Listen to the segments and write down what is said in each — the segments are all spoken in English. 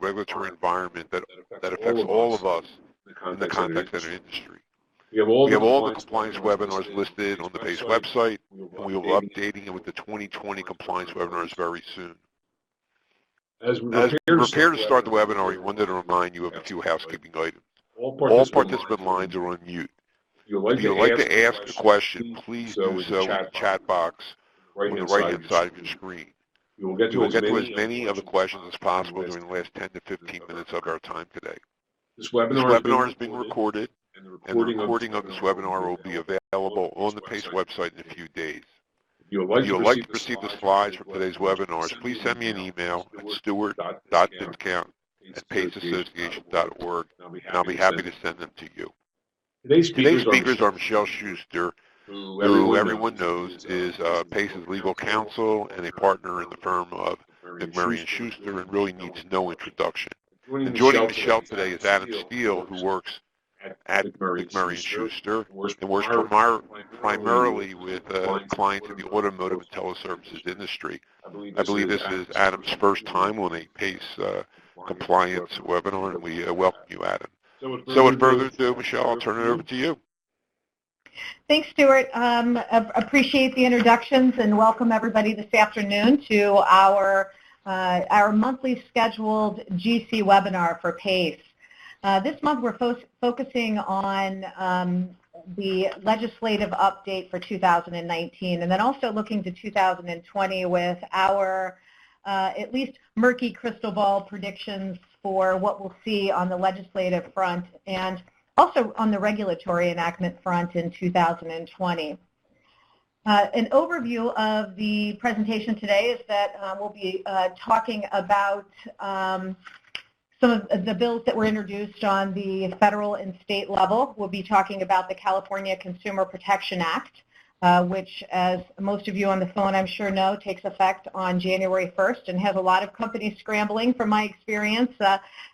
regulatory environment that affects all of us in the contact center industry. We have all the compliance webinars listed on the PACE website, and we will be updating it with the 2020 compliance webinars very soon. As we As we prepare prepare to start the webinar, we wanted to remind you of a few housekeeping items. all All participant lines are on mute. If you If you'd like to ask a question, please do so in the chat box on the right-hand side of your screen. We will get We will get to as as many of the questions as possible during the last 10 to 15 minutes of our time today. This This webinar webinar is being recorded, and the and the recording of this webinar will be available on the PACE website in a few days. If you If you would like to proceed the slides from today's webinars, please send me an email at stewart.discount@paceassociation.org, and I'll be happy to send them to you. Today's Today's speakers speakers are Michelle Schuster, who everyone knows is PACE's legal counsel and a partner in the firm of Mac Murray Shuster, and really needs no introduction. And joining Michelle today is Adam Steele, who works at Mac Murray Shuster and works primarily with clients in the automotive and teleservices industry. I believe this is Adam's first time on a PACE compliance webinar, and we welcome you, Adam. So without further ado, Michelle, I'll turn it over to you. Thanks, Stuart. Appreciate the introductions, and welcome everybody this afternoon to our monthly scheduled GC webinar for PACE. This month we're focusing on the legislative update for 2019, and then also looking to 2020 with our at least murky crystal ball predictions for what we'll see on the legislative front and also on the regulatory enactment front in 2020. An overview of the presentation today is that we'll be talking about some of the bills that were introduced on the federal and state level. We'll be talking about the California Consumer Protection Act, which, as most of you on the phone I'm sure know, takes effect on January 1st and has a lot of companies scrambling, from my experience,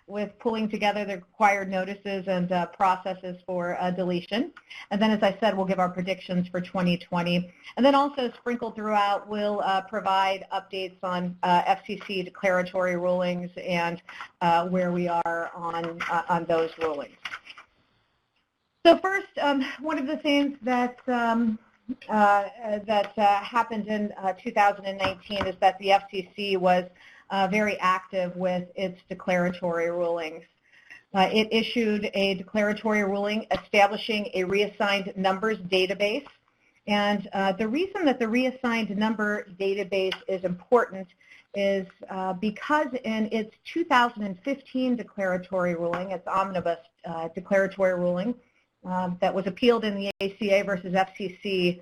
with pulling together the required notices and processes for deletion. And then, as I said, we'll give our predictions for 2020. And then also sprinkled throughout, we'll provide updates on FCC declaratory rulings and where we are on those rulings. So first, one of the things that happened in 2019 is that the FCC was very active with its declaratory rulings. It issued a declaratory ruling establishing a reassigned numbers database. And the reason that the reassigned number database is important is because in its 2015 declaratory ruling, its omnibus declaratory ruling, that was appealed in the ACA versus FCC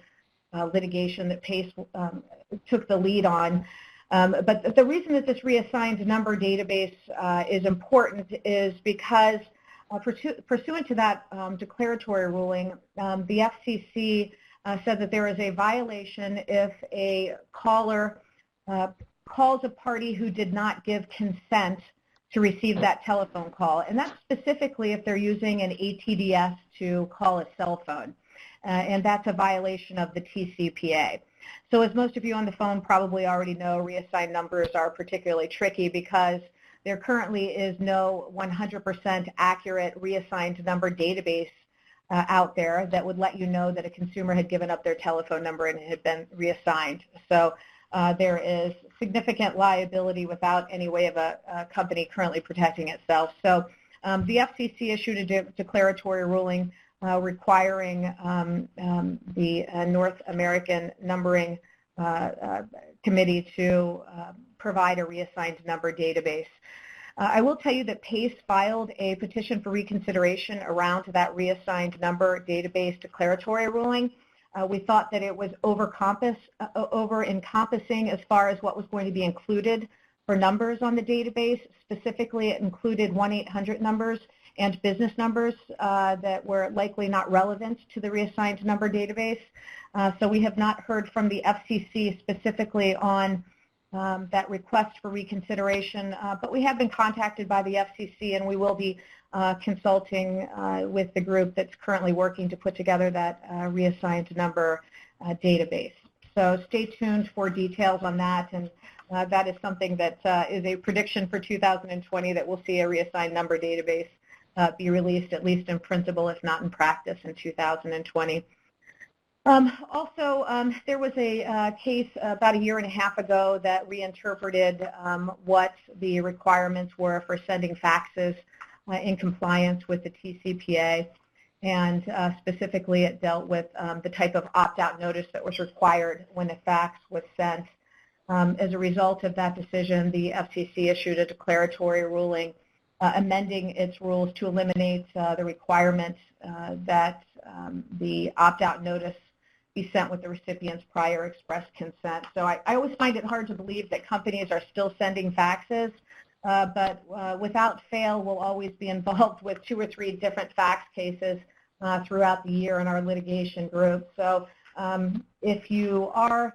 litigation that PACE took the lead on. But the reason that this reassigned number database is important is because pursuant to that declaratory ruling, the FCC said that there is a violation if a caller calls a party who did not give consent to receive that telephone call, and that's specifically if they're using an ATDS to call a cell phone, and that's a violation of the TCPA. So as most of you on the phone probably already know, reassigned numbers are particularly tricky because there currently is no 100% accurate reassigned number database out there that would let you know that a consumer had given up their telephone number and it had been reassigned. So there is significant liability without any way of a company currently protecting itself. So the FCC issued a declaratory ruling requiring the North American Numbering Committee to provide a reassigned number database. I will tell you that PACE filed a petition for reconsideration around that reassigned number database declaratory ruling. We thought that it was over-encompassing as far as what was going to be included for numbers on the database. Specifically, it included 1-800 numbers and business numbers that were likely not relevant to the reassigned number database. So we have not heard from the FCC specifically on that request for reconsideration, but we have been contacted by the FCC, and we will be consulting with the group that's currently working to put together that reassigned number database. So stay tuned for details on that, and that is something that is a prediction for 2020 that we'll see a reassigned number database be released, at least in principle, if not in practice, in 2020. Also, there was a case about a year and a half ago that reinterpreted what the requirements were for sending faxes in compliance with the TCPA, and specifically it dealt with the type of opt-out notice that was required when a fax was sent. As a result of that decision, the FCC issued a declaratory ruling amending its rules to eliminate the requirement that the opt-out notice be sent with the recipient's prior express consent. So I always find it hard to believe that companies are still sending faxes, but without fail, we'll always be involved with 2 or 3 different fax cases throughout the year in our litigation group. So if you are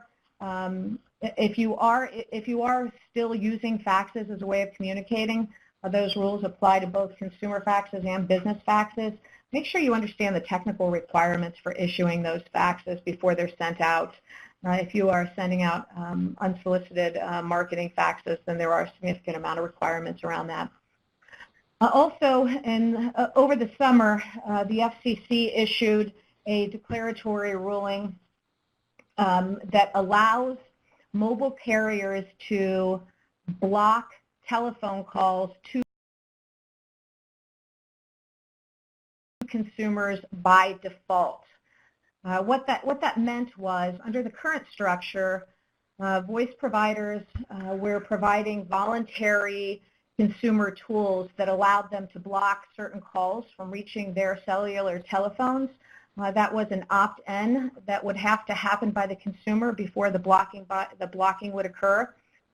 still using faxes as a way of communicating, those rules apply to both consumer faxes and business faxes. Make sure you understand the technical requirements for issuing those faxes before they're sent out. If you are sending out unsolicited marketing faxes, then there are a significant amount of requirements around that. Also, over the summer, the FCC issued a declaratory ruling that allows mobile carriers to block telephone calls to consumers by default. What that meant was, under the current structure, voice providers were providing voluntary consumer tools that allowed them to block certain calls from reaching their cellular telephones. That was an opt-in that would have to happen by the consumer before the blocking would occur.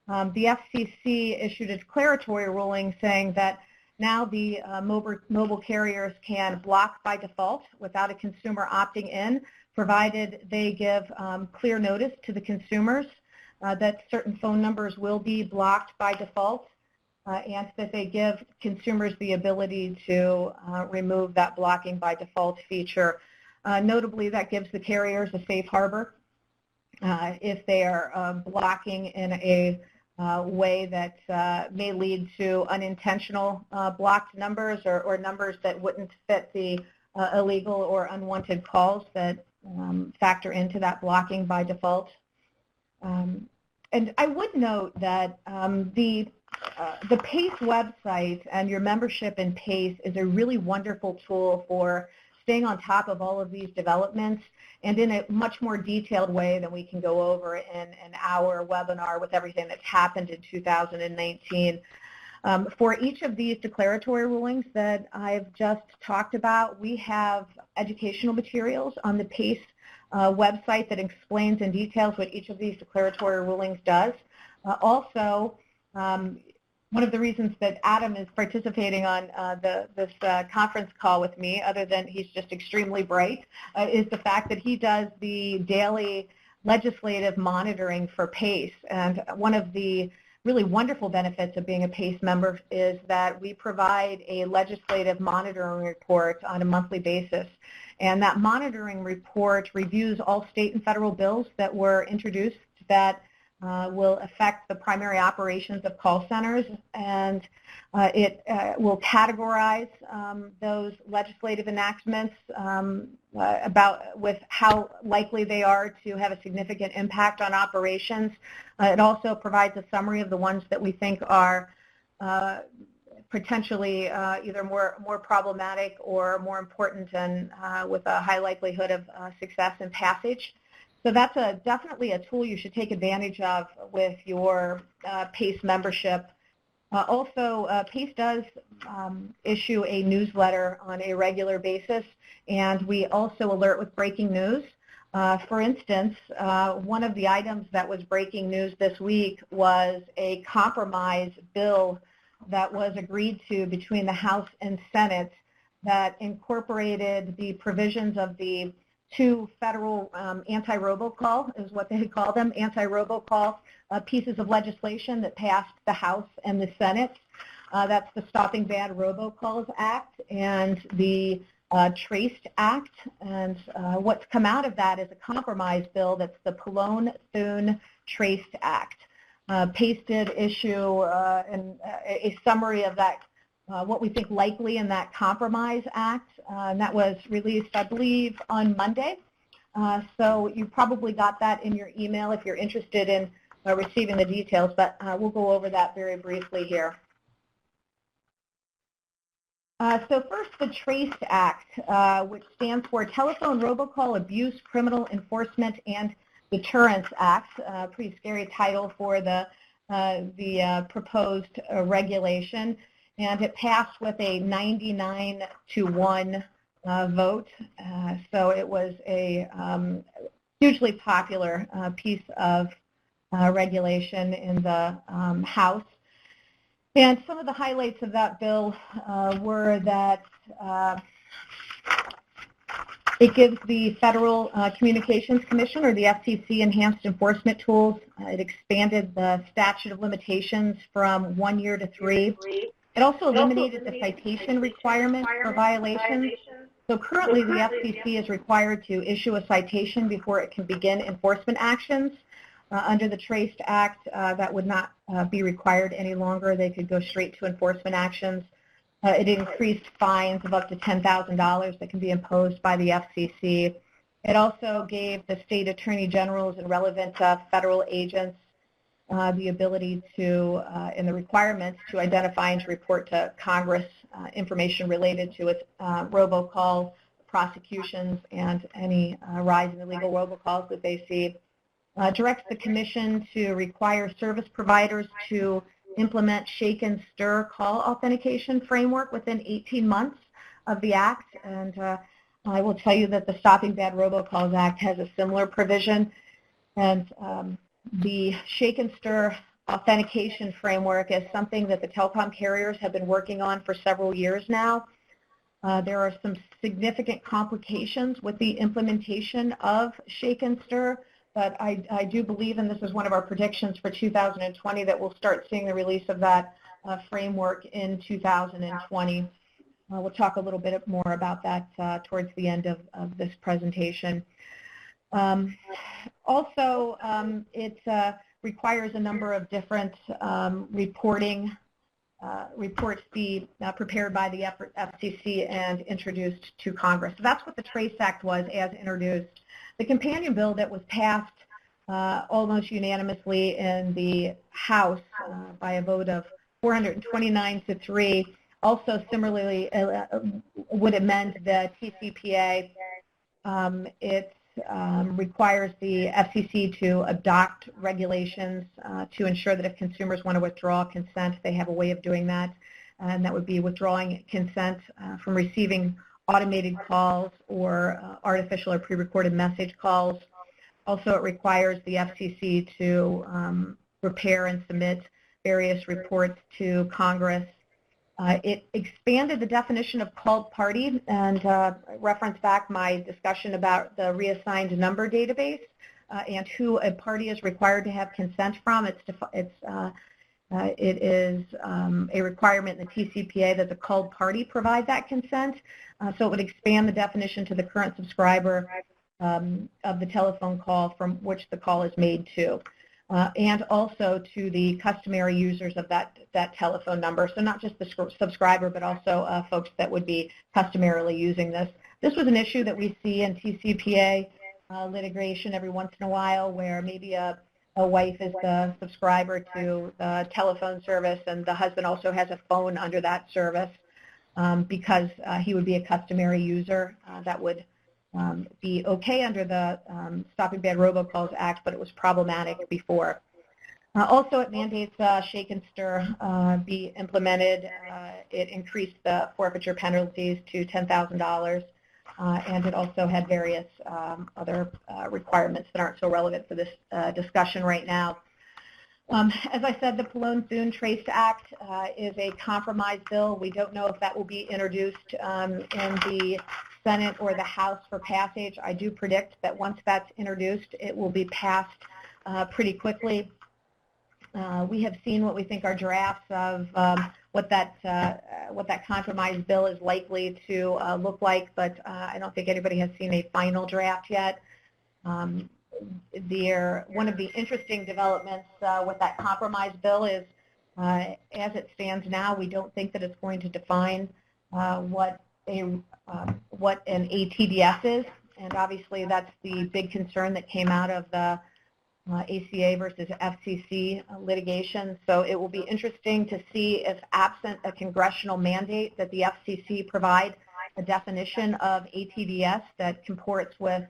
The FCC issued a declaratory ruling saying that now the mobile carriers can block by default without a consumer opting in, provided they give clear notice to the consumers that certain phone numbers will be blocked by default, and that they give consumers the ability to remove that blocking by default feature. Notably, that gives the carriers a safe harbor if they are blocking in a way that may lead to unintentional blocked numbers or numbers that wouldn't fit the illegal or unwanted calls that factor into that blocking by default. And I would note that the PACE website and your membership in PACE is a really wonderful tool for staying on top of all of these developments, and in a much more detailed way than we can go over in an hour webinar with everything that's happened in 2019. For each of these declaratory rulings that I've just talked about, we have educational materials on the PACE website that explains in details what each of these declaratory rulings does. Also, one of the reasons that Adam is participating on this conference call with me, other than he's just extremely bright, is the fact that he does the daily legislative monitoring for PACE. And one of the really wonderful benefits of being a PACE member is that we provide a legislative monitoring report on a monthly basis. And that monitoring report reviews all state and federal bills that were introduced that will affect the primary operations of call centers, and it will categorize those legislative enactments with how likely they are to have a significant impact on operations. It also provides a summary of the ones that we think are potentially either more problematic or more important and with a high likelihood of success and passage. So that's definitely a tool you should take advantage of with your PACE membership. Also, PACE does issue a newsletter on a regular basis, and we also alert with breaking news. For instance, one of the items that was breaking news this week was a compromise bill that was agreed to between the House and Senate that incorporated the provisions of the 2 federal anti-robocall, is what they call them, anti-robocall pieces of legislation that passed the House and the Senate. That's the Stopping Bad Robocalls Act and the Traced Act. And what's come out of that is a compromise bill that's the Pallone-Thune Traced Act. pasted issue and a summary of that, what we think likely in that Compromise Act, and that was released, I believe, on Monday. So you probably got that in your email if you're interested in receiving the details, but we'll go over that very briefly here. So first, the TRACE Act, which stands for Telephone Robocall Abuse, Criminal Enforcement, and Deterrence Act. Pretty scary title for the proposed regulation, and it passed with a 99-to-1 vote. So it was a hugely popular piece of regulation in the House. And some of the highlights of that bill were that it gives the Federal Communications Commission, or the FCC, enhanced enforcement tools. It expanded the statute of limitations from 1 year to 3. It also eliminated the citation requirement for violations. So currently the FCC is required to issue a citation before it can begin enforcement actions. Under the TRACE Act, that would not be required any longer. They could go straight to enforcement actions. It increased fines of up to $10,000 that can be imposed by the FCC. It also gave the state attorney generals and relevant federal agents the ability to, and the requirements to identify and to report to Congress information related to its robocall prosecutions and any rise in illegal robocalls that they see. Directs the Commission to require service providers to implement shake and stir call authentication framework within 18 months of the Act. And I will tell you that the Stopping Bad Robocalls Act has a similar provision. And the shake and stir authentication framework is something that the telecom carriers have been working on for several years now. There are some significant complications with the implementation of shake and stir, but I do believe, and this is one of our predictions for 2020, that we'll start seeing the release of that framework in 2020. We'll talk a little bit more about that towards the end of this presentation. Also, it requires a number of different reports be prepared by the FCC and introduced to Congress. So that's what the TRACE Act was as introduced. The companion bill that was passed almost unanimously in the House by a vote of 429 to 3 also similarly would amend the TCPA. It requires the FCC to adopt regulations to ensure that if consumers want to withdraw consent, they have a way of doing that, and that would be withdrawing consent from receiving automated calls or artificial or pre-recorded message calls. Also, it requires the FCC to prepare and submit various reports to Congress. It expanded the definition of called party, and reference back my discussion about the reassigned number database and who a party is required to have consent from. It is a requirement in the TCPA that the called party provide that consent. So it would expand the definition to the current subscriber of the telephone call from which the call is made to. And also to the customary users of that telephone number. So not just the subscriber, but also folks that would be customarily using this. This was an issue that we see in TCPA litigation every once in a while, where maybe a wife is the subscriber to the telephone service and the husband also has a phone under that service because he would be a customary user. That would be okay under the Stopping Bad Robocalls Act, but it was problematic before. Also, it mandates shake and stir be implemented. It increased the forfeiture penalties to $10,000, and it also had various other requirements that aren't so relevant for this discussion right now. As I said, the Pallone-Thune TRACE Act is a compromise bill. We don't know if that will be introduced in the Senate or the House for passage. I do predict that once that's introduced, it will be passed pretty quickly. We have seen what we think are drafts of what that compromise bill is likely to look like, but I don't think anybody has seen a final draft yet. one of the interesting developments with that compromise bill is, as it stands now, we don't think that it's going to define what an ATDS is, and obviously that's the big concern that came out of the ACA versus FCC litigation. So it will be interesting to see if, absent a congressional mandate, that the FCC provide a definition of ATDS that comports with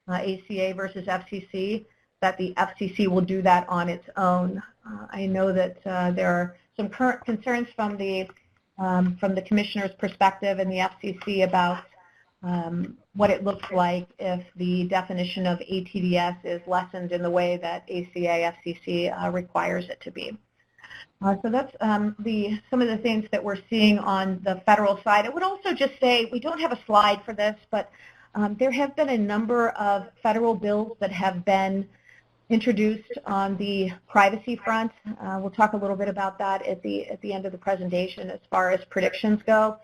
ACA versus FCC, that the FCC will do that on its own. I know that there are some current concerns from the commissioner's perspective and the FCC about what it looks like if the definition of ATDS is lessened in the way that ACA FCC requires it to be. So that's some of the things that we're seeing on the federal side. I would also just say, we don't have a slide for this, but there have been a number of federal bills that have been introduced on the privacy front. We'll talk a little bit about that at the end of the presentation as far as predictions go.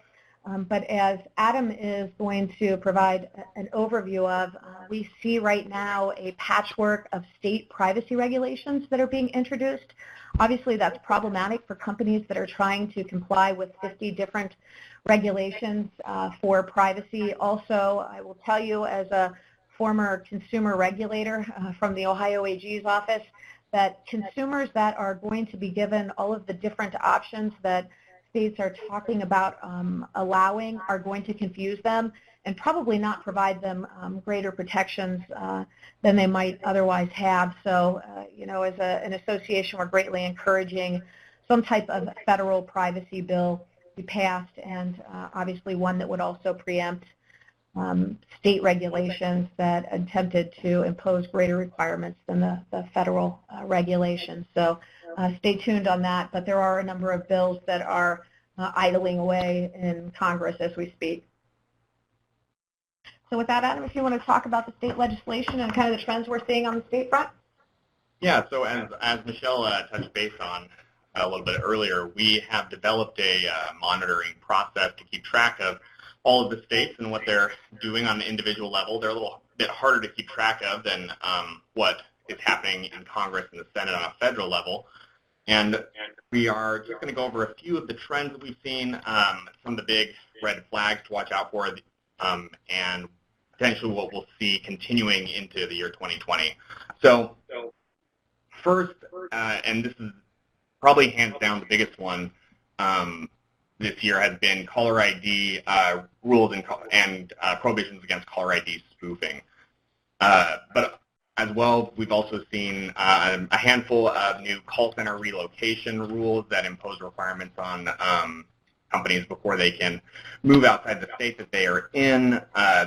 But as Adam is going to provide an overview of, we see right now a patchwork of state privacy regulations that are being introduced. Obviously, that's problematic for companies that are trying to comply with 50 different regulations for privacy. Also, I will tell you, as a former consumer regulator from the Ohio AG's office, that consumers that are going to be given all of the different options that states are talking about allowing are going to confuse them and probably not provide them greater protections than they might otherwise have. So, as an association, we're greatly encouraging some type of federal privacy bill be passed, and obviously one that would also preempt state regulations that attempted to impose greater requirements than the federal regulations. So stay tuned on that, but there are a number of bills that are idling away in Congress as we speak. So with that, Adam, if you want to talk about the state legislation and kind of the trends we're seeing on the state front. Yeah, so as Michelle touched base on a little bit earlier, we have developed a monitoring process to keep track of all of the states and what they're doing on an individual level. They're a little bit harder to keep track of than what is happening in Congress and the Senate on a federal level. And we are just going to go over a few of the trends that we've seen, some of the big red flags to watch out for, and potentially what we'll see continuing into the year 2020. So first, and this is probably hands down the biggest one this year, has been caller ID rules and prohibitions against caller ID spoofing. But as well, we've also seen a handful of new call center relocation rules that impose requirements on companies before they can move outside the state that they are in,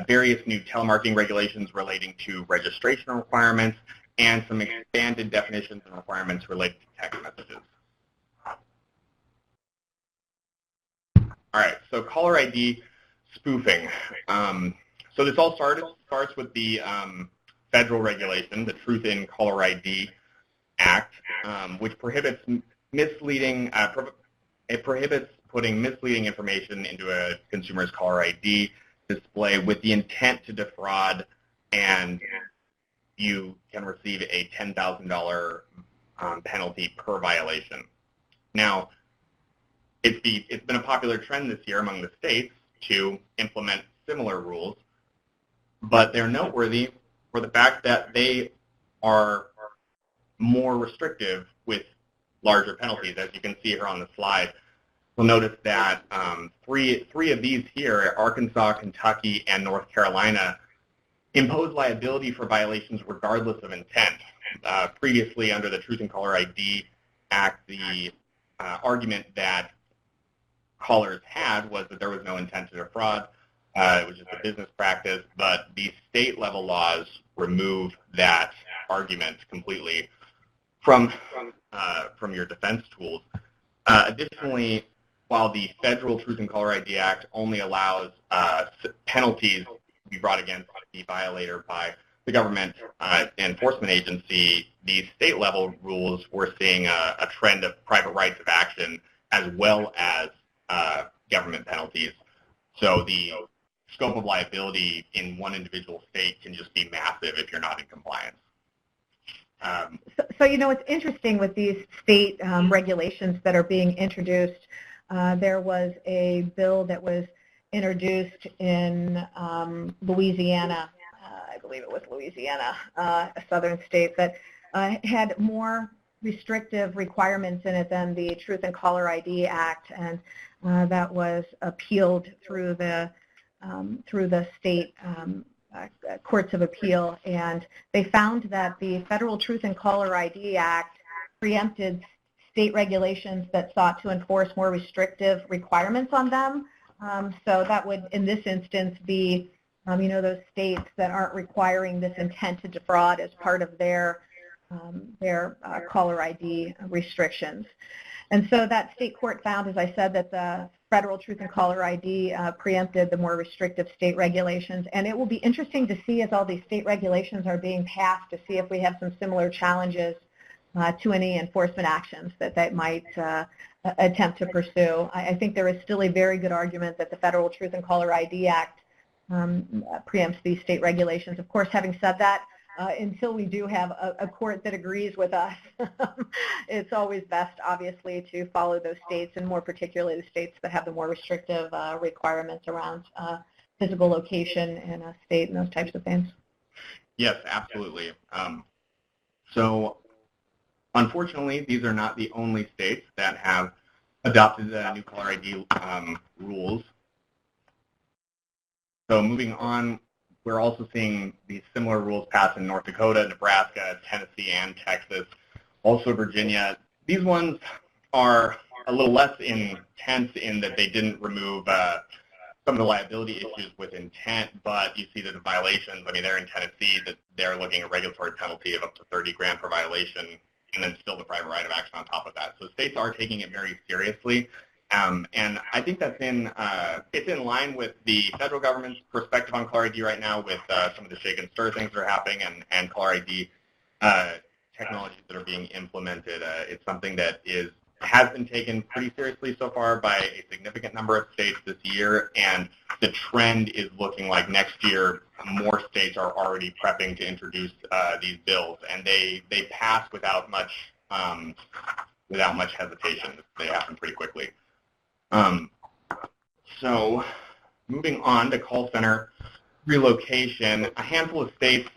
various new telemarketing regulations relating to registration requirements, and some expanded definitions and requirements related to text messages. All right, so caller ID spoofing. So this all starts with the federal regulation, the Truth in Caller ID Act, which prohibits misleading. It prohibits putting misleading information into a consumer's caller ID display with the intent to defraud, and you can receive a $10,000 penalty per violation. Now, it's been a popular trend this year among the states to implement similar rules, but they're noteworthy for the fact that they are more restrictive with larger penalties. As you can see here on the slide, you'll notice that three of these here, Arkansas, Kentucky, and North Carolina, impose liability for violations regardless of intent. Previously, under the Truth in Caller ID Act, the argument that callers had was that there was no intent to defraud. It was just a business practice, but the state-level laws remove that argument completely from your defense tools. Additionally, while the federal Truth in Caller ID Act only allows penalties to be brought against the violator by the government enforcement agency, the state-level rules, we're seeing a trend of private rights of action as well as government penalties. So the scope of liability in one individual state can just be massive if you're not in compliance. So, it's interesting with these state regulations that are being introduced. There was a bill that was introduced in Louisiana, I believe it was Louisiana, a southern state, that had more restrictive requirements in it than the Truth in Caller ID Act, and that was appealed through the state courts of appeal, and they found that the Federal Truth in Caller ID Act preempted state regulations that sought to enforce more restrictive requirements on them. So that would, in this instance, be those states that aren't requiring this intent to defraud as part of their caller ID restrictions. And so that state court found, as I said, that the Federal Truth in Caller ID preempted the more restrictive state regulations. And it will be interesting to see, as all these state regulations are being passed, to see if we have some similar challenges to any enforcement actions that they might attempt to pursue. I think there is still a very good argument that the Federal Truth in Caller ID Act preempts these state regulations. Of course, having said that, until we do have a court that agrees with us, it's always best, obviously, to follow those states, and more particularly the states that have the more restrictive requirements around physical location in a state and those types of things. Yes, absolutely. So, unfortunately, these are not the only states that have adopted the new caller ID rules. So moving on, we're also seeing these similar rules passed in North Dakota, Nebraska, Tennessee, and Texas. Also Virginia. These ones are a little less intense in that they didn't remove some of the liability issues with intent, but you see that the violations, they're in Tennessee, that they're looking at a regulatory penalty of up to $30,000 per violation, and then still the private right of action on top of that. So states are taking it very seriously. And I think that's it's in line with the federal government's perspective on caller ID right now, with some of the shake and stir things that are happening, and caller ID technologies that are being implemented. It's something that has been taken pretty seriously so far by a significant number of states this year, and the trend is looking like next year more states are already prepping to introduce these bills, and they pass without much hesitation. They happen pretty quickly. So moving on to call center relocation, a handful of states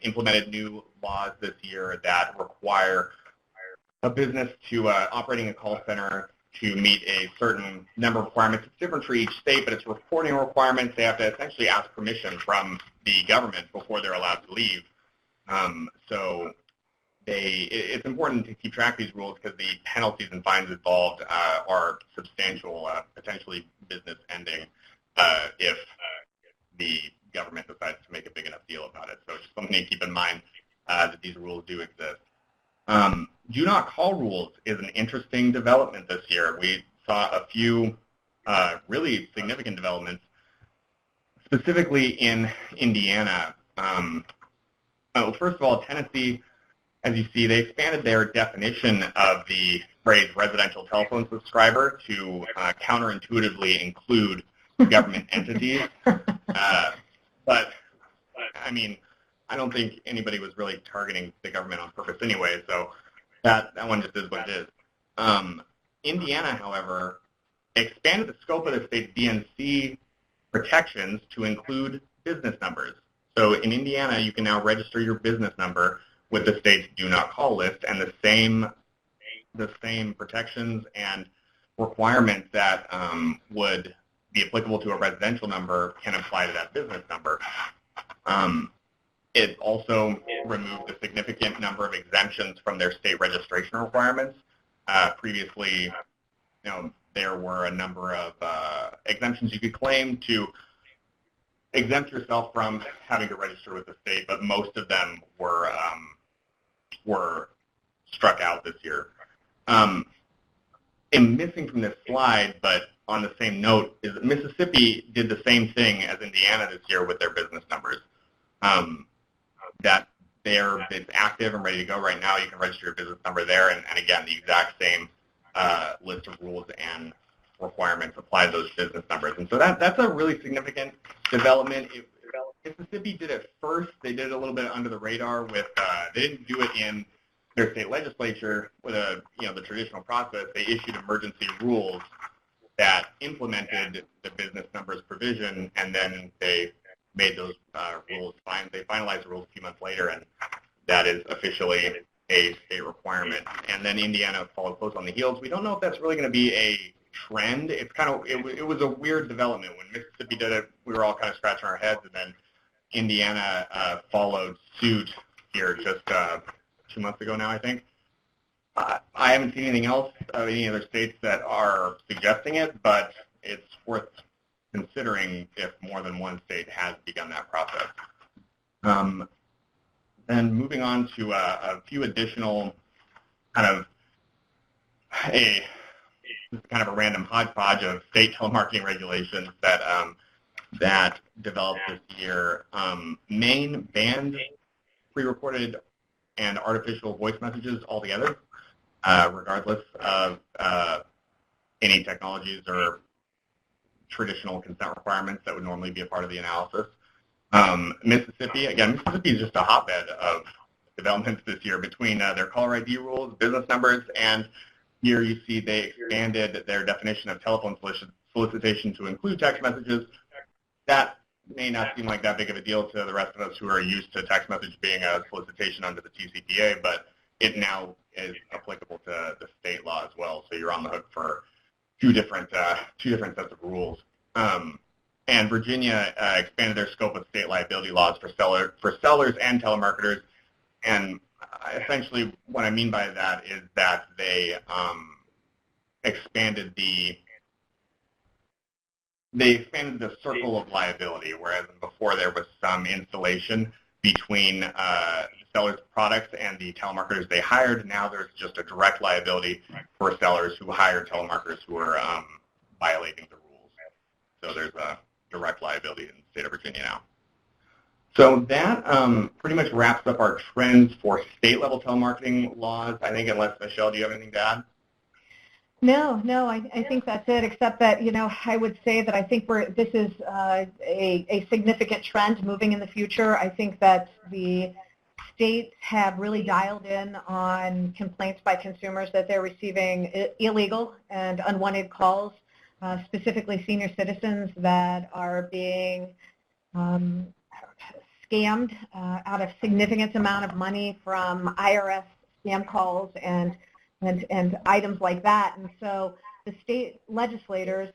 implemented new laws this year that require a business to operating a call center to meet a certain number of requirements. It's different for each state, but it's reporting requirements. They have to essentially ask permission from the government before they're allowed to leave. So it's important to keep track of these rules because the penalties and fines involved are substantial, potentially business ending if the government decides to make a big enough deal about it. So it's just something to keep in mind that these rules do exist. Do not call rules is an interesting development this year. We saw a few really significant developments, specifically in Indiana. First of all, Tennessee, as you see, they expanded their definition of the phrase residential telephone subscriber to counterintuitively include government entities. But, I don't think anybody was really targeting the government on purpose anyway, so that one just is what it is. Indiana, however, expanded the scope of the state's DNC protections to include business numbers. So in Indiana, you can now register your business number with the state's do not call list, and the same protections and requirements that would be applicable to a residential number can apply to that business number. It also removed a significant number of exemptions from their state registration requirements. Previously, there were a number of exemptions you could claim to exempt yourself from having to register with the state, but most of them were struck out this year. And missing from this slide, but on the same note, is that Mississippi did the same thing as Indiana this year with their business numbers. That it's active and ready to go right now. You can register your business number there, and again, the exact same list of rules and requirements apply to those business numbers. And so that's a really significant development. Mississippi did it first. They did it a little bit under the radar with, they didn't do it in their state legislature with the traditional process. They issued emergency rules that implemented the business numbers provision, and then they made those rules fine. They finalized the rules a few months later, and that is officially a state requirement. And then Indiana followed close on the heels. We don't know if that's really going to be a trend. It's it was a weird development. When Mississippi did it, we were all kind of scratching our heads, and then Indiana followed suit here just 2 months ago now, I think. I haven't seen anything else of any other states that are suggesting it, but it's worth considering if more than one state has begun that process. Then moving on to a few additional kind of a random hodgepodge of state telemarketing regulations that developed this year. Maine banned pre-recorded and artificial voice messages altogether, regardless of any technologies or traditional consent requirements that would normally be a part of the analysis. Mississippi is just a hotbed of developments this year between their caller ID rules, business numbers, and here you see they expanded their definition of telephone solicitation to include text messages. That may not seem like that big of a deal to the rest of us who are used to text message being a solicitation under the TCPA, but it now is applicable to the state law as well, so you're on the hook for two different sets of rules. And Virginia expanded their scope of state liability laws for sellers and telemarketers. And essentially what I mean by that is that they expanded the circle of liability, whereas before there was some insulation between the seller's products and the telemarketers they hired. Now there's just a direct liability for sellers who hire telemarketers who are violating the rules. So there's a direct liability in the state of Virginia now. So that pretty much wraps up our trends for state-level telemarketing laws. I think, unless, Michelle, do you have anything to add? No, I think that's it, except that, I would say that I think this is a significant trend moving in the future. I think that the states have really dialed in on complaints by consumers that they're receiving illegal and unwanted calls, specifically senior citizens that are being scammed out of significant amount of money from IRS scam calls and items like that. And so the state legislators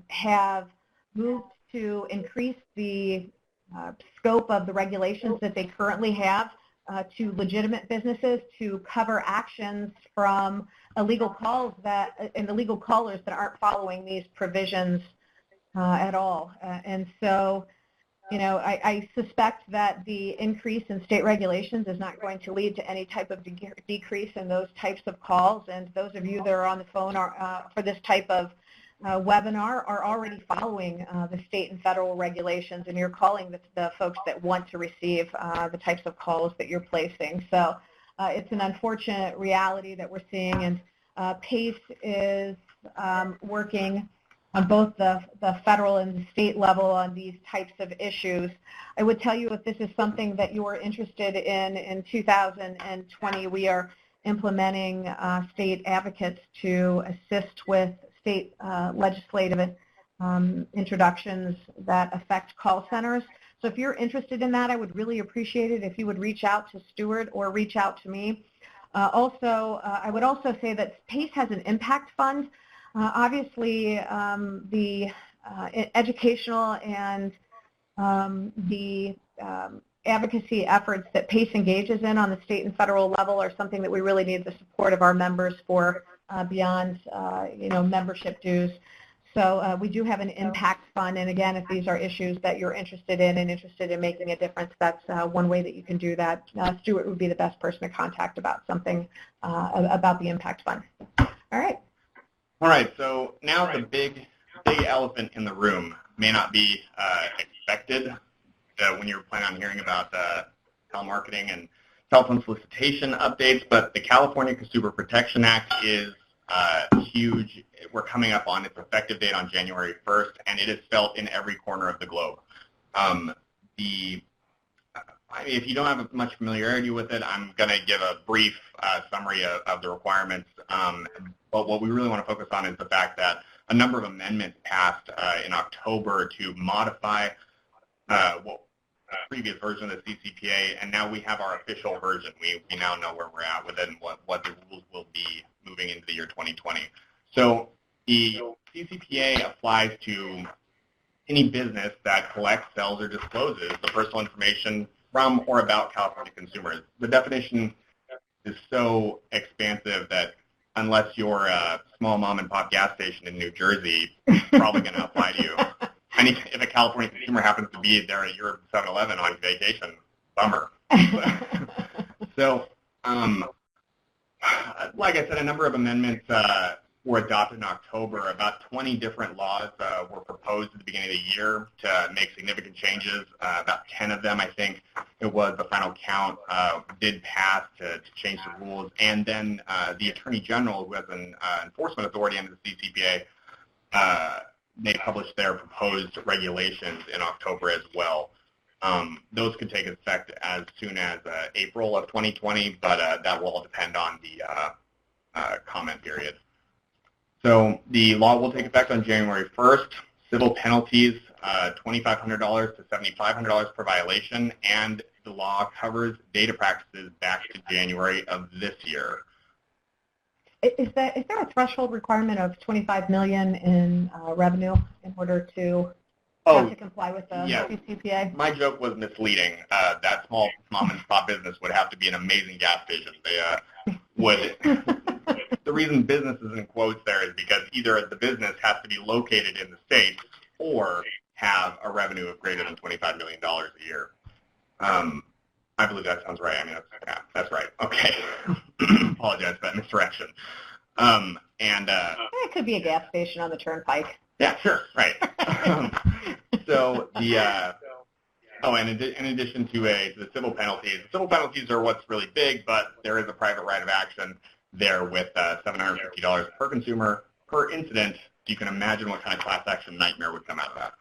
have moved to increase the scope of the regulations that they currently have to legitimate businesses to cover actions from illegal calls and illegal callers that aren't following these provisions at all. And so, I suspect that the increase in state regulations is not going to lead to any type of decrease in those types of calls. And those of you that are on the phone for this type of webinar are already following the state and federal regulations, and you're calling the folks that want to receive the types of calls that you're placing. So it's an unfortunate reality that we're seeing, and PACE is working on both the federal and the state level on these types of issues. I would tell you, if this is something that you are interested in 2020, we are implementing state advocates to assist with state legislative introductions that affect call centers. So if you're interested in that, I would really appreciate it if you would reach out to Stuart or reach out to me. I would also say that PACE has an impact fund. Obviously, the educational and the advocacy efforts that PACE engages in on the state and federal level are something that we really need the support of our members for beyond, membership dues. So we do have an impact fund, and again, if these are issues that you're interested in and interested in making a difference, that's one way that you can do that. Stuart would be the best person to contact about something about the impact fund. All right. All right, so now the big elephant in the room may not be expected when you're planning on hearing about telemarketing and telephone solicitation updates, but the California Consumer Protection Act is huge. We're coming up on its effective date on January 1st, and it is felt in every corner of the globe. if you don't have much familiarity with it, I'm going to give a brief summary of the requirements. But what we really want to focus on is the fact that a number of amendments passed in October to modify previous version of the CCPA, and now we have our official version. We now know where we're at with it and what the rules will be moving into the year 2020. So the CCPA applies to any business that collects, sells, or discloses the personal information from or about California consumers. The definition is so expansive that unless you're a small mom-and-pop gas station in New Jersey, it's probably going to apply to you. And if a California consumer happens to be there at your 7-Eleven on vacation, bummer. So, like I said, a number of amendments were adopted in October. About 20 different laws were proposed at the beginning of the year to make significant changes. About 10 of them, I think it was the final count, did pass to change the rules. And then the Attorney General, who has an enforcement authority under the CCPA, they published their proposed regulations in October as well. Those could take effect as soon as April of 2020, but that will all depend on the comment period. So the law will take effect on January 1st. Civil penalties, $2,500 to $7,500 per violation, and the law covers data practices back to January of this year. Is there a threshold requirement of $25 million in revenue in order to have to comply with the CCPA? My joke was misleading. That small mom-and-pop business would have to be an amazing gas station. They would. The reason business is in quotes there is because either the business has to be located in the States or have a revenue of greater than $25 million a year. I believe that sounds right. I mean, that's right. Okay. Apologize for that misdirection. It could be a gas station on the turnpike. Yeah, sure. Right. So the and in addition to the civil penalties are what's really big, but there is a private right of action there with $750 per consumer per incident. You can imagine what kind of class action nightmare would come out of that.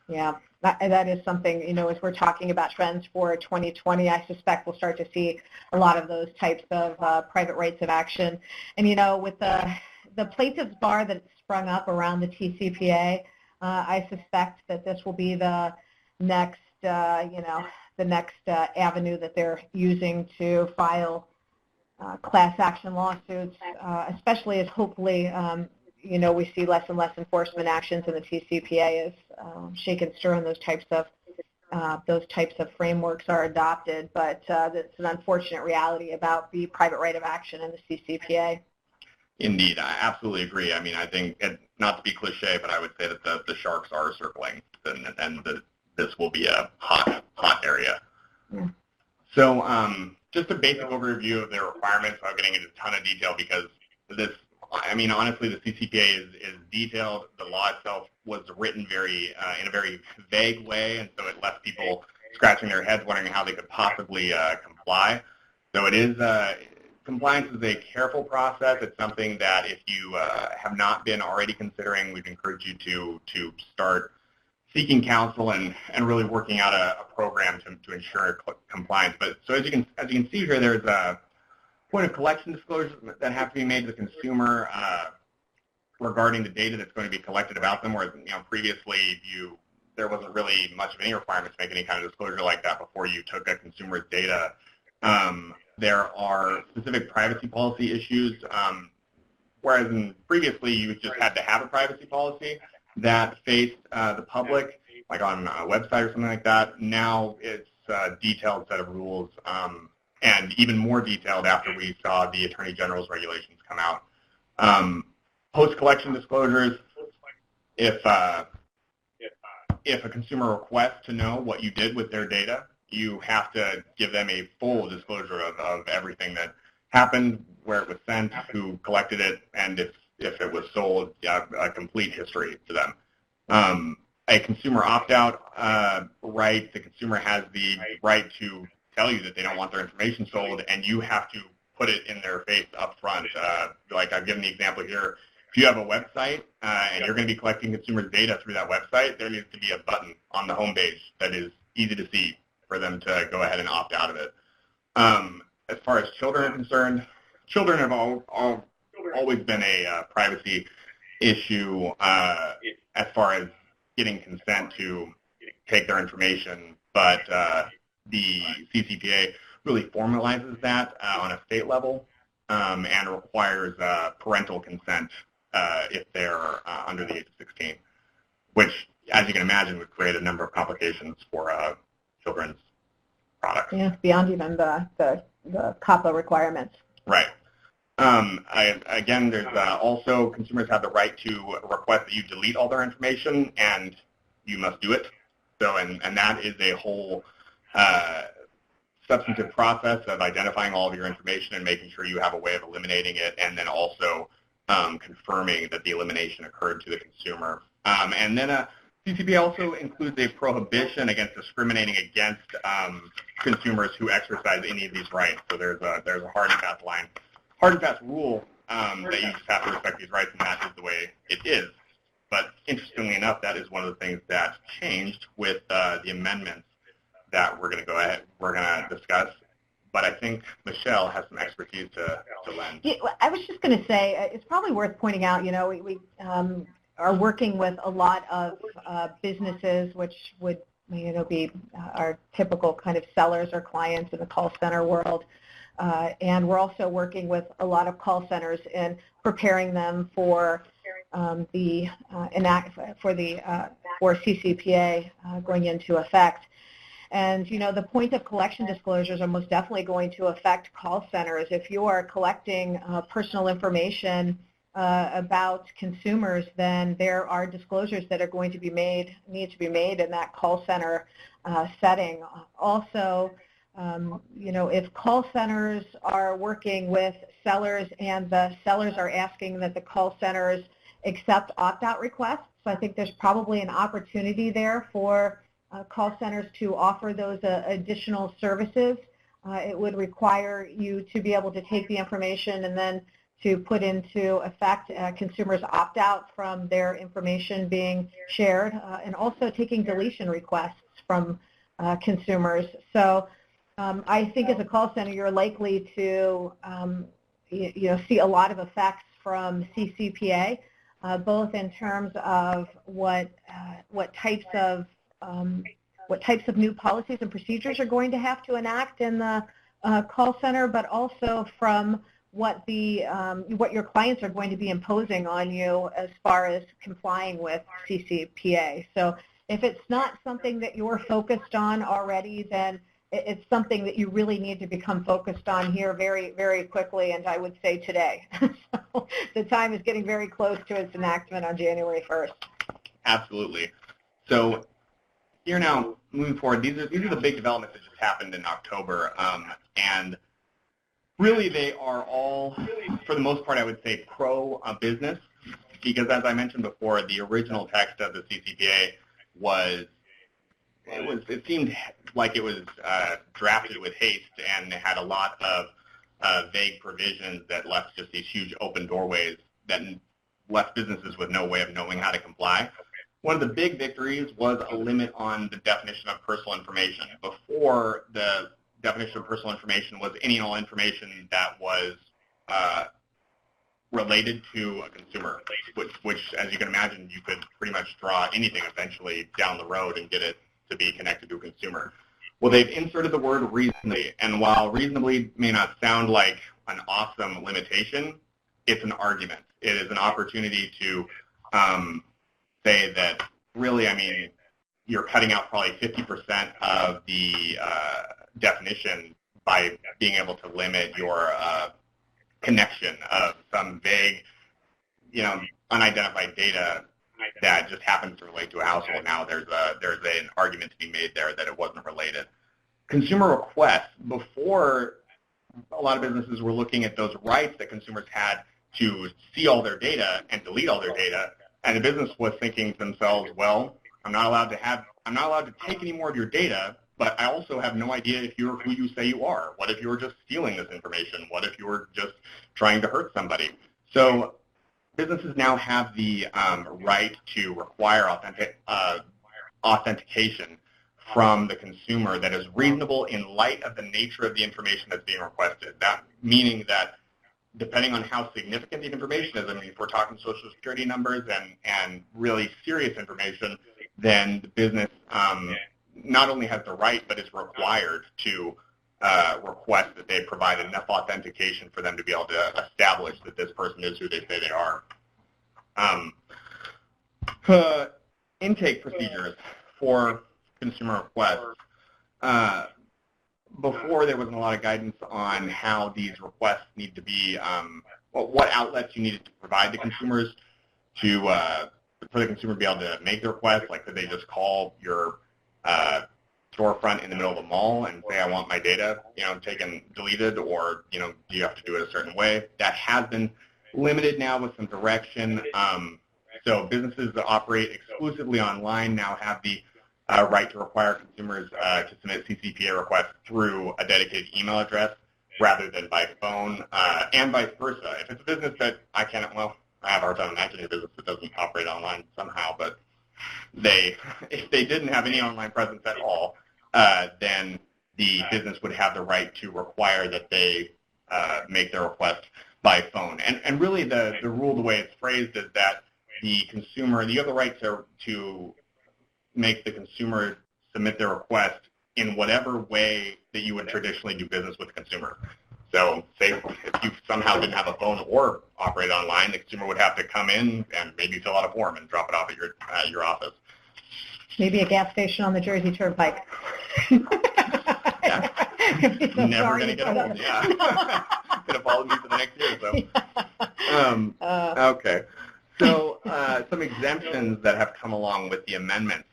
Yeah, that is something, as we're talking about trends for 2020, I suspect we'll start to see a lot of those types of private rights of action. And, with the plaintiff's bar that sprung up around the TCPA, I suspect that this will be the next, the next avenue that they're using to file class action lawsuits, especially as hopefully, we see less and less enforcement actions in the TCPA as shake and stir and those types of frameworks are adopted. But it's an unfortunate reality about the private right of action in the CCPA. Indeed, I absolutely agree. I mean, I think, not to be cliche, but I would say that the sharks are circling, and this will be a hot area. Yeah. So just a basic overview of their requirements without getting into a ton of detail, because honestly, the CCPA is detailed. The law itself was written in a very vague way, and so it left people scratching their heads wondering how they could possibly comply. So it is compliance is a careful process. It's something that if you have not been already considering, we'd encourage you to start seeking counsel and really working out a program to ensure compliance. But so as you can see here, there's a point of collection disclosures that have to be made to the consumer regarding the data that's going to be collected about them, whereas previously there wasn't really much of any requirement to make any kind of disclosure like that before you took a consumer's data. There are specific privacy policy issues, whereas previously you just had to have a privacy policy that faced the public, like on a website or something like that. Now it's a detailed set of rules, and even more detailed after we saw the Attorney General's regulations come out. Post-collection disclosures, if a consumer requests to know what you did with their data, you have to give them a full disclosure of everything that happened, where it was sent, who collected it, and if it was sold, a complete history to them. A consumer opt-out right, the consumer has the right to tell you that they don't want their information sold, and you have to put it in their face up front. Like I've given the example here, if you have a website and you're going to be collecting consumers' data through that website, there needs to be a button on the home page that is easy to see for them to go ahead and opt out of it. As far as children are concerned, children have always been a privacy issue as far as getting consent to take their information, but the CCPA really formalizes that on a state level and requires parental consent if they're under the age of 16, which, as you can imagine, would create a number of complications for children's products. Yeah, beyond even the COPPA requirements. Right. Again, there's also consumers have the right to request that you delete all their information, and you must do it. So, and that is a whole substantive process of identifying all of your information and making sure you have a way of eliminating it, and then also confirming that the elimination occurred to the consumer. And then CCPA also includes a prohibition against discriminating against consumers who exercise any of these rights. So there's a hard and fast line, hard and fast rule that you just have to respect these rights, and that is the way it is. But interestingly enough, that is one of the things that changed with the amendments that we're going to discuss. But I think Michelle has some expertise to lend. Yeah, I was just going to say, it's probably worth pointing out, we are working with a lot of businesses, which would be our typical kind of sellers or clients in the call center world. And we're also working with a lot of call centers in preparing them for for CCPA going into effect. And, the point of collection disclosures are most definitely going to affect call centers. If you are collecting personal information about consumers, then there are disclosures that are going to need to be made in that call center setting. Also, if call centers are working with sellers and the sellers are asking that the call centers accept opt-out requests, so I think there's probably an opportunity there for call centers to offer those additional services. It would require you to be able to take the information and then to put into effect consumers opt-out from their information being shared, and also taking deletion requests from consumers. So I think as a call center, you're likely to see a lot of effects from CCPA, both in terms of what types of new policies and procedures are going to have to enact in the call center, but also from what your clients are going to be imposing on you as far as complying with CCPA. So if it's not something that you're focused on already, then it's something that you really need to become focused on here very, very quickly, and I would say today. So the time is getting very close to its enactment on January 1st. Absolutely. So here now, moving forward, these are the big developments that just happened in October, and really they are all, for the most part, I would say pro-business, because as I mentioned before, the original text of the CCPA it seemed like it was drafted with haste and had a lot of vague provisions that left just these huge open doorways that left businesses with no way of knowing how to comply. One of the big victories was a limit on the definition of personal information. Before, the definition of personal information was any and all information that was related to a consumer, which, as you can imagine, you could pretty much draw anything eventually down the road and get it to be connected to a consumer. Well, they've inserted the word reasonably, and while reasonably may not sound like an awesome limitation, it's an argument. It is an opportunity to say that really, you're cutting out probably 50% of the definition by being able to limit your connection of some vague, unidentified data that just happens to relate to a household. Now there's an argument to be made there that it wasn't related. Consumer requests, before a lot of businesses were looking at those rights that consumers had to see all their data and delete all their data, and the business was thinking to themselves, well, I'm not allowed to take any more of your data, but I also have no idea if you're who you say you are. What if you were just stealing this information? What if you were just trying to hurt somebody? So businesses now have the right to require authentication from the consumer that is reasonable in light of the nature of the information that's being requested. That meaning that depending on how significant the information is, I mean, if we're talking Social Security numbers and really serious information, then the business not only has the right, but is required to request that they provide enough authentication for them to be able to establish that this person is who they say they are. Intake procedures for consumer requests. Before, there wasn't a lot of guidance on how these requests need to be, what outlets you needed to provide the consumers to for the consumer to be able to make the request. Like, could they just call your storefront in the middle of the mall and say, I want my data, taken, deleted, or, do you have to do it a certain way? That has been limited now with some direction. So businesses that operate exclusively online now have the right to require consumers to submit CCPA requests through a dedicated email address rather than by phone, and vice versa. If it's a business that I have a hard time imagining a business that doesn't operate online somehow, but if they didn't have any online presence at all, then the business would have the right to require that they make their request by phone. And really the rule, the way it's phrased, is that the consumer, you have the right to make the consumer submit their request in whatever way that you would traditionally do business with the consumer. So say if you somehow didn't have a phone or operate online, the consumer would have to come in and maybe fill out a form and drop it off at your office. Maybe a gas station on the Jersey Turnpike. Yeah. Never going to get old. Yeah. Going to follow me for the next year. So. Okay. So some exemptions that have come along with the amendments.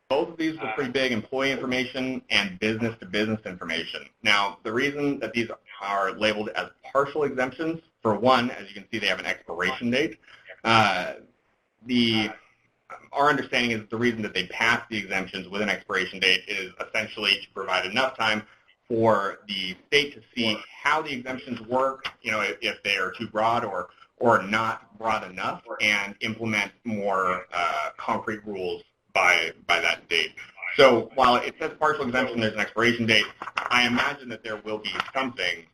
Both of these were pretty big: employee information and business-to-business information. Now, the reason that these are labeled as partial exemptions, for one, as you can see, they have an expiration date. Our understanding is that the reason that they passed the exemptions with an expiration date is essentially to provide enough time for the state to see how the exemptions work, if they are too broad or not broad enough, and implement more concrete rules by that date. So while it says partial exemption, there's an expiration date, I imagine that there will be something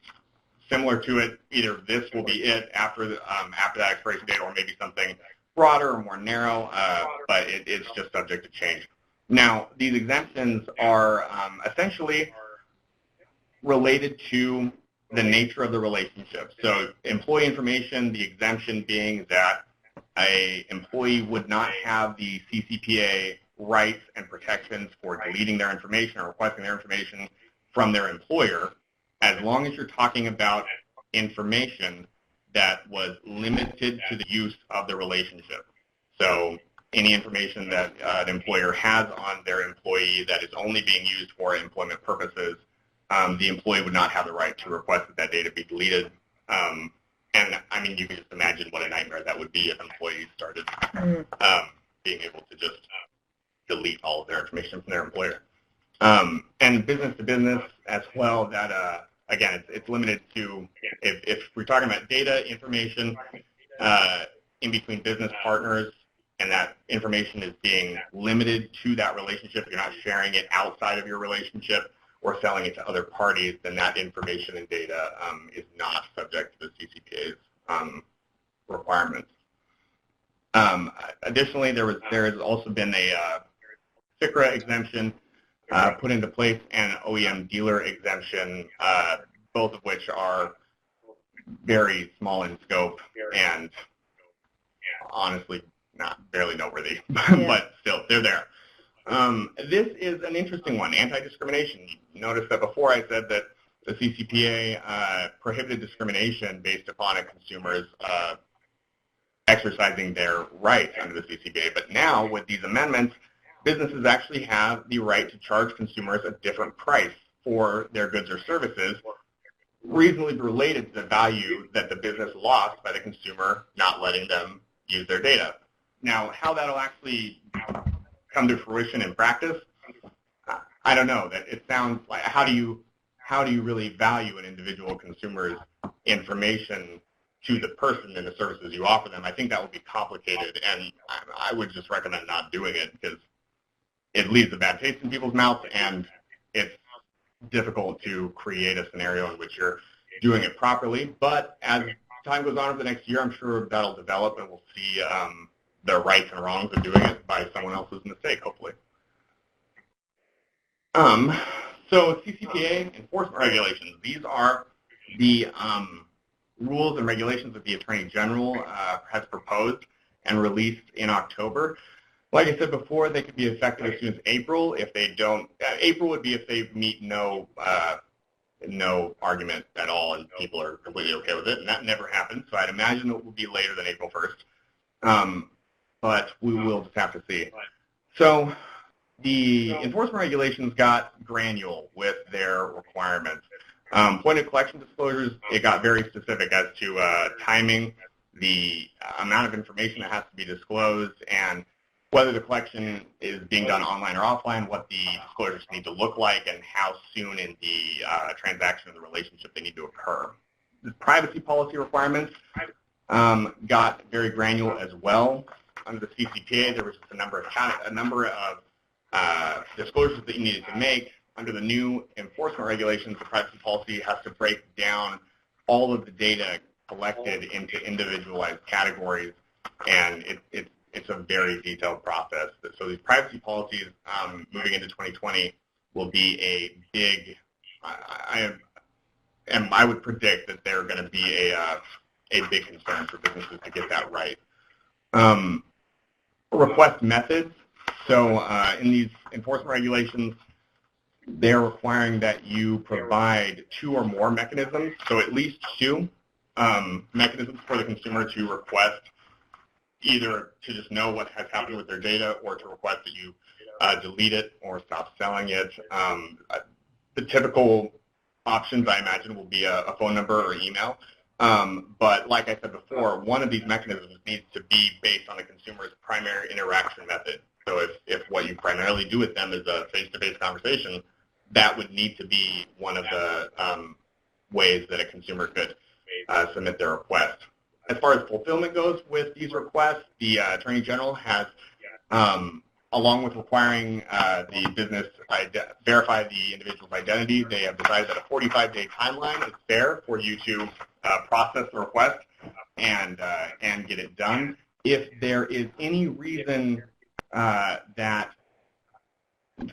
similar to it. Either this will be it after that expiration date, or maybe something broader or more narrow, but it's just subject to change. Now, these exemptions are essentially related to the nature of the relationship. So employee information, the exemption being that an employee would not have the CCPA rights and protections for deleting their information or requesting their information from their employer, as long as you're talking about information that was limited to the use of the relationship. So any information that an employer has on their employee that is only being used for employment purposes, the employee would not have the right to request that data be deleted. And I mean, you can just imagine what a nightmare that would be if employees started being able to just delete all of their information from their employer. And business to business as well, that again, it's limited to, if we're talking about data information in between business partners, and that information is being limited to that relationship, you're not sharing it outside of your relationship or selling it to other parties, then that information and data is not subject to the CCPA's requirements. Additionally, there has also been a FCRA exemption put into place and an OEM dealer exemption, both of which are very small in scope and honestly not barely noteworthy, but still, they're there. This is an interesting one, anti-discrimination. Notice that before I said that the CCPA prohibited discrimination based upon a consumer's exercising their rights under the CCPA, but now with these amendments, businesses actually have the right to charge consumers a different price for their goods or services, reasonably related to the value that the business lost by the consumer not letting them use their data. Now, how that'll actually come to fruition in practice, I don't know. That it sounds like how do you really value an individual consumer's information to the person and the services you offer them? I think that would be complicated, and I would just recommend not doing it, because it leaves a bad taste in people's mouths, and it's difficult to create a scenario in which you're doing it properly. But as time goes on over the next year, I'm sure that'll develop, and we'll see the rights and wrongs of doing it by someone else's mistake, hopefully. So CCPA enforcement regulations. These are the rules and regulations that the Attorney General has proposed and released in October. Like I said before, they could be effective as soon as April. If they don't, April would be if they meet no argument at all and people are completely okay with it, and that never happens. So I'd imagine it will be later than April 1st. But we will just have to see. So the enforcement regulations got granular with their requirements. Point of collection disclosures, it got very specific as to timing, the amount of information that has to be disclosed, and whether the collection is being done online or offline, what the disclosures need to look like, and how soon in the transaction or the relationship they need to occur. The privacy policy requirements got very granular as well. Under the CCPA, there was just a number of disclosures that you needed to make. Under the new enforcement regulations, the privacy policy has to break down all of the data collected into individualized categories, and it's a very detailed process. So these privacy policies moving into 2020 will be a big, I would predict that they're going to be a big concern for businesses to get that right. Request methods. So in these enforcement regulations, they're requiring that you provide 2 or more mechanisms, so at least 2 mechanisms for the consumer to request, either to just know what has happened with their data or to request that you delete it or stop selling it. The typical options, I imagine, will be a phone number or email. But like I said before, one of these mechanisms needs to be based on the consumer's primary interaction method. So if what you primarily do with them is a face-to-face conversation, that would need to be one of the ways that a consumer could submit their request. As far as fulfillment goes with these requests, the Attorney General has, along with requiring the business verify the individual's identity, they have decided that a 45-day timeline is fair for you to process the request and get it done. If there is any reason that,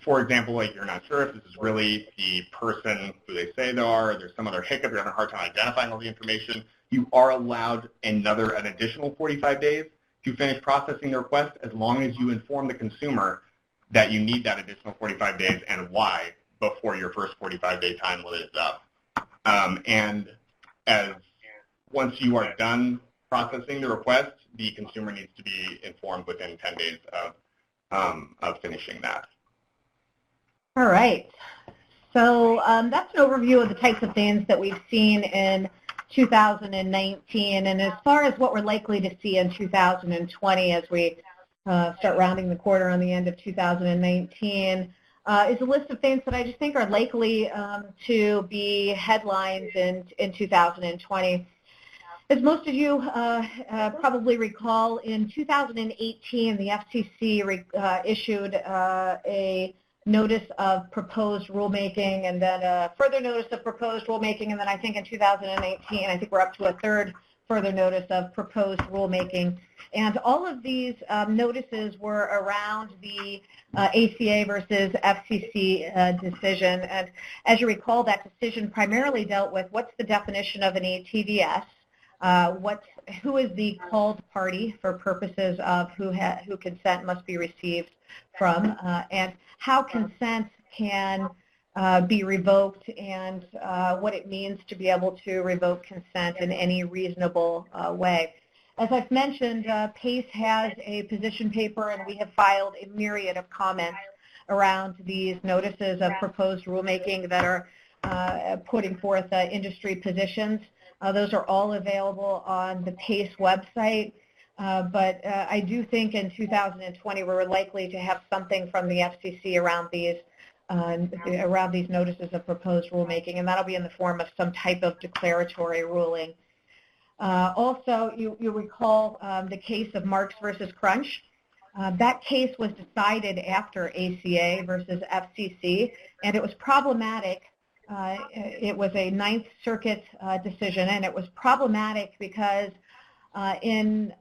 for example, like you're not sure if this is really the person who they say they are, or there's some other hiccup, you're having a hard time identifying all the information, you are allowed an additional 45 days to finish processing the request, as long as you inform the consumer that you need that additional 45 days and why before your first 45-day time limit is up. And once you are done processing the request, the consumer needs to be informed within 10 days of finishing that. All right. So that's an overview of the types of things that we've seen in 2019. And as far as what we're likely to see in 2020 as we start rounding the corner on the end of 2019, is a list of things that I just think are likely to be headlines in 2020. As most of you probably recall, in 2018, the FCC issued a notice of proposed rulemaking, and then a further notice of proposed rulemaking, and then I think in 2018, I think we're up to a third further notice of proposed rulemaking. And all of these notices were around the ACA versus FCC decision. And as you recall, that decision primarily dealt with what's the definition of an ATVS, who is the called party for purposes of who consent must be received from, and how consent can be revoked, and what it means to be able to revoke consent in any reasonable way. As I've mentioned, PACE has a position paper, and we have filed a myriad of comments around these notices of proposed rulemaking that are putting forth industry positions. Those are all available on the PACE website. But I do think in 2020 we're likely to have something from the FCC around these notices of proposed rulemaking, and that'll be in the form of some type of declaratory ruling. Also, you recall the case of Marks versus Crunch. That case was decided after ACA versus FCC, and it was problematic. It was a Ninth Circuit decision, and it was problematic because in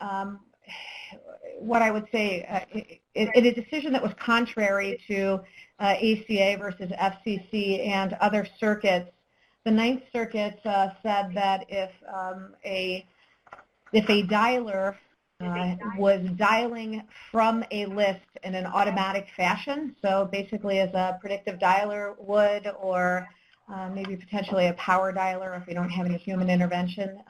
what I would say, in a decision that was contrary to ACA versus FCC and other circuits, the Ninth Circuit said that if a dialer was dialing from a list in an automatic fashion, so basically as a predictive dialer would, or maybe potentially a power dialer if we don't have any human intervention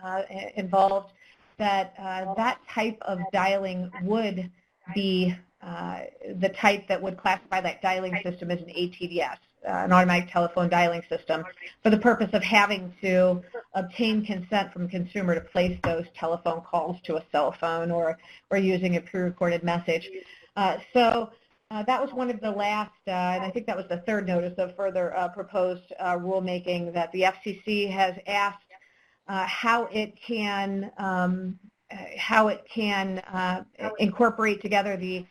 involved, that that type of dialing would be the type that would classify that dialing system as an ATDS, an automatic telephone dialing system, for the purpose of having to obtain consent from a consumer to place those telephone calls to a cell phone or using a pre-recorded message. So that was one of the last, and I think that was the third notice of further proposed rulemaking, that the FCC has asked how it can incorporate together the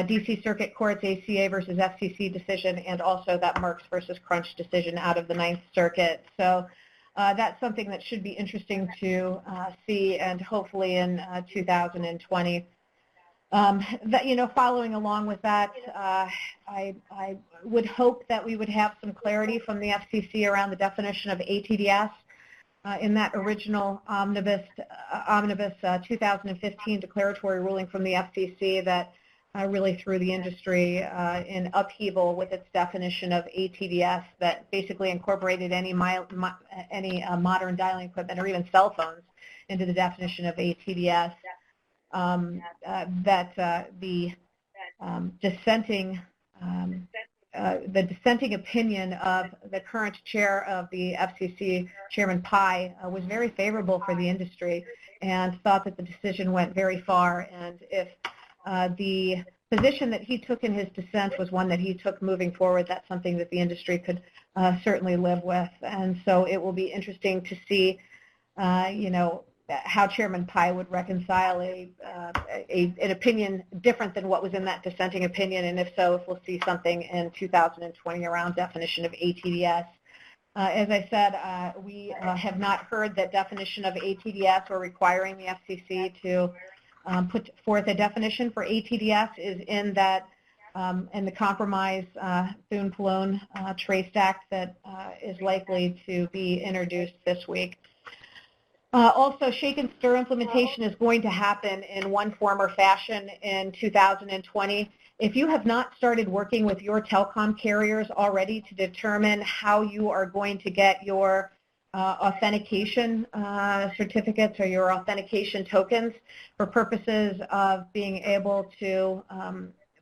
D.C. Circuit Court's ACA versus FCC decision and also that Marks versus Crunch decision out of the Ninth Circuit. So that's something that should be interesting to see, and hopefully in 2020. Following along with that, I would hope that we would have some clarity from the FCC around the definition of ATDS. In that original omnibus 2015 declaratory ruling from the FCC that really threw the industry in upheaval with its definition of ATDS, that basically incorporated any modern dialing equipment or even cell phones into the definition of ATDS. The dissenting opinion of the current chair of the FCC, Chairman Pai, was very favorable for the industry and thought that the decision went very far. And if the position that he took in his dissent was one that he took moving forward, that's something that the industry could certainly live with. And so it will be interesting to see, how Chairman Pai would reconcile an opinion different than what was in that dissenting opinion, and if so, if we'll see something in 2020 around definition of ATDS. As I said, we have not heard that definition of ATDS or requiring the FCC to put forth a definition for ATDS is in that in the compromise Thune-Palone Trace Act that is likely to be introduced this week. Also, shake and stir implementation is going to happen in one form or fashion in 2020. If you have not started working with your telecom carriers already to determine how you are going to get your authentication certificates or your authentication tokens for purposes of being able to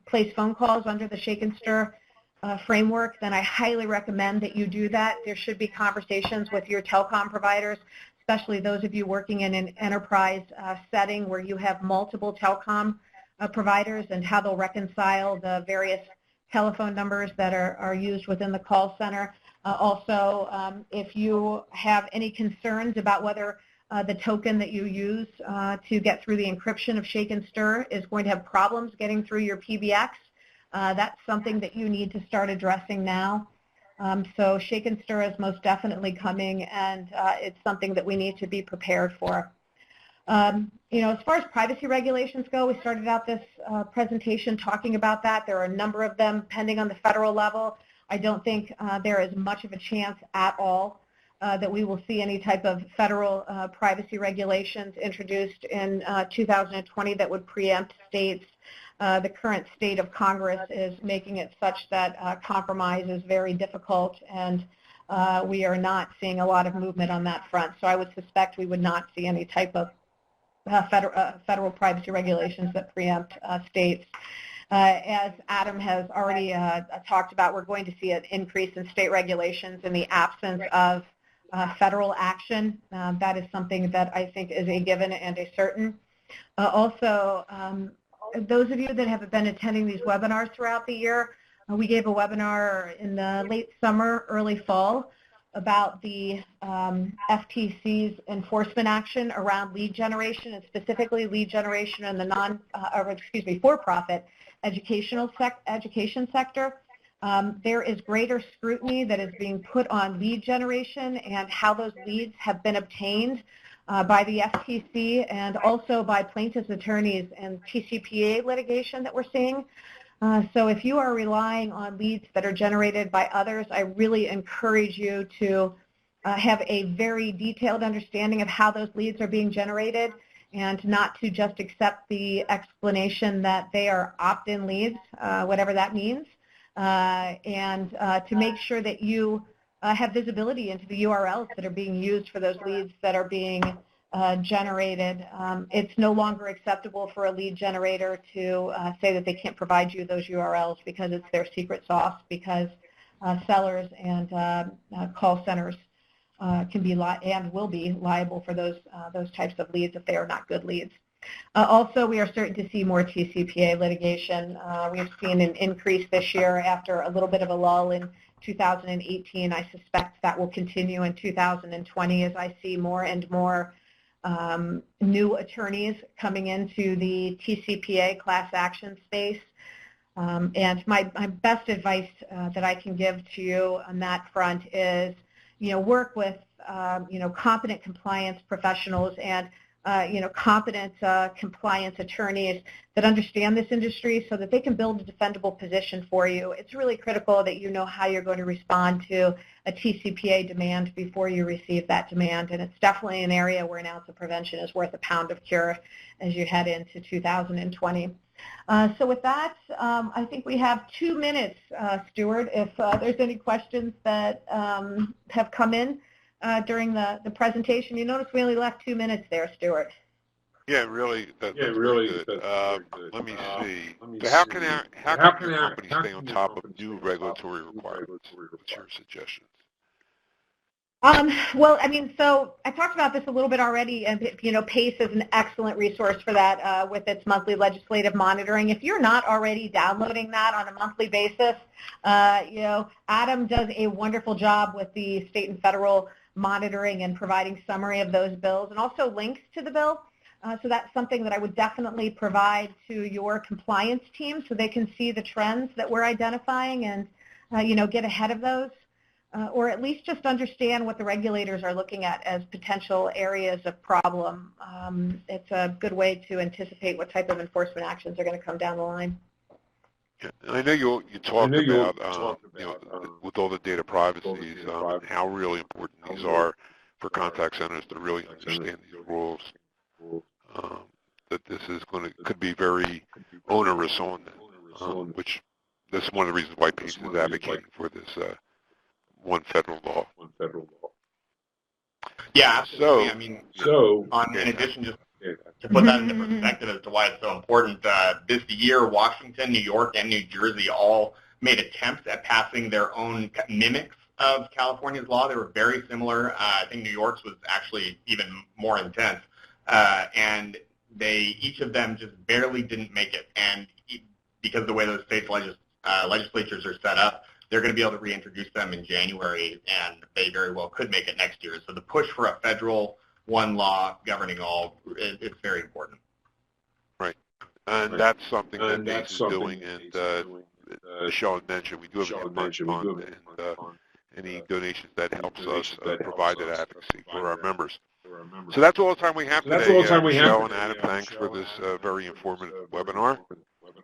place phone calls under the shake and stir framework, then I highly recommend that you do that. There should be conversations with your telecom providers, especially those of you working in an enterprise setting where you have multiple telecom providers, and how they'll reconcile the various telephone numbers that are used within the call center. Also, if you have any concerns about whether the token that you use to get through the encryption of shake and stir is going to have problems getting through your PBX, that's something that you need to start addressing now. So shake and stir is most definitely coming, and it's something that we need to be prepared for. As far as privacy regulations go, we started out this presentation talking about that. There are a number of them pending on the federal level. I don't think there is much of a chance at all that we will see any type of federal privacy regulations introduced in 2020 that would preempt states. The current state of Congress is making it such that compromise is very difficult, and we are not seeing a lot of movement on that front. So I would suspect we would not see any type of federal privacy regulations that preempt states. As Adam has already talked about, we're going to see an increase in state regulations in the absence of federal action. That is something that I think is a given and a certain. Also, those of you that have been attending these webinars throughout the year, we gave a webinar in the late summer, early fall about the FTC's enforcement action around lead generation, and specifically lead generation in the for-profit education sector. There is greater scrutiny that is being put on lead generation and how those leads have been obtained by the FTC and also by plaintiffs' attorneys and TCPA litigation that we're seeing. So if you are relying on leads that are generated by others, I really encourage you to have a very detailed understanding of how those leads are being generated and not to just accept the explanation that they are opt-in leads, whatever that means, and to make sure that you have visibility into the URLs that are being used for those leads that are being generated. It's no longer acceptable for a lead generator to say that they can't provide you those URLs because it's their secret sauce, because sellers and call centers can be and will be liable for those types of leads if they are not good leads. Also, we are starting to see more TCPA litigation. We've seen an increase this year after a little bit of a lull in 2018. I suspect that will continue in 2020 as I see more and more new attorneys coming into the TCPA class action space. And my best advice that I can give to you on that front is, work with, competent compliance professionals and, competent compliance attorneys that understand this industry so that they can build a defendable position for you. It's really critical that you know how you're going to respond to a TCPA demand before you receive that demand, and it's definitely an area where an ounce of prevention is worth a pound of cure as you head into 2020. So with that, I think we have 2 minutes, Stuart, if there's any questions that have come in during the presentation. You notice we only left 2 minutes there, Stuart. Yeah, really. That's Yeah, really really. good. That's Let me see. Let me So how see. can your company stay on top of new regulatory requirements? What's your suggestions? Well, so I talked about this a little bit already, and PACE is an excellent resource for that with its monthly legislative monitoring. If you're not already downloading that on a monthly basis, Adam does a wonderful job with the state and federal monitoring and providing summary of those bills and also links to the bill. So that's something that I would definitely provide to your compliance team so they can see the trends that we're identifying and, get ahead of those. Or at least just understand what the regulators are looking at as potential areas of problem. It's a good way to anticipate what type of enforcement actions are going to come down the line. Yeah, and I know you talked about, with all the data privacies, how really important these are for contact centers to really understand these rules. That this is could be very onerous on them, which this is one of the reasons why PACE is advocating for this one federal law. Yeah, absolutely. In addition, just to put that into perspective as to why it's so important, this year Washington, New York, and New Jersey all made attempts at passing their own mimics of California's law. They were very similar. I think New York's was actually even more intense. And each of them just barely didn't make it. And because of the way those states' legislatures are set up, they're going to be able to reintroduce them in January, and they very well could make it next year. So the push for a federal one law governing all, it's very important. Right. And that's something that PACE is doing. And as Sean mentioned, we do have a fund, and any donations that helps us provide that advocacy for our members. So that's all the time we have today. Michelle and Adam, thanks for this very informative webinar.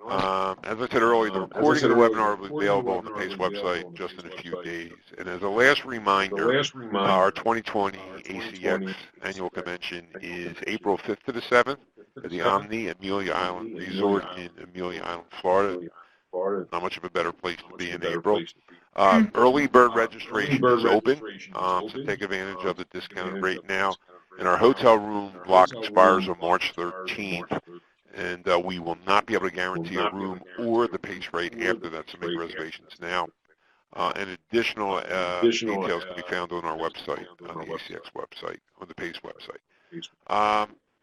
As I said earlier, the recording of the webinar will be available on the PACE website just in a few days. And as a last reminder, our 2020 ACX annual convention is April 5th to the 7th at the Omni Amelia Island Resort in Amelia Island, Florida. Not much of a better place to be in April. Early bird registration is open, so take advantage of the discounted rate now. And our hotel room block expires on March 13th. And we will not be able to guarantee a room or the PACE rate after that, so make reservations now. And additional details can be found on our website, on the ACX website, on the PACE website.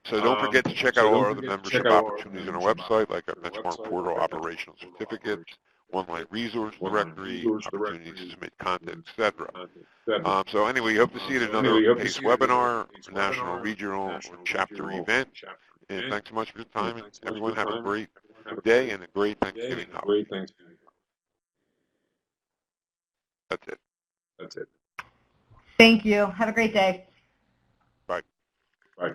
So don't forget to check out all our other membership opportunities on our website, like our benchmark portal, operational certificates. online resource directory, opportunities to submit content, etc. So anyway, we hope to see you at another PACE webinar, or national, regional, or chapter event. And thanks so much for your time. And everyone have a great day and a great Thanksgiving holiday. That's it. That's it. Thank you. Have a great day. Bye. Bye.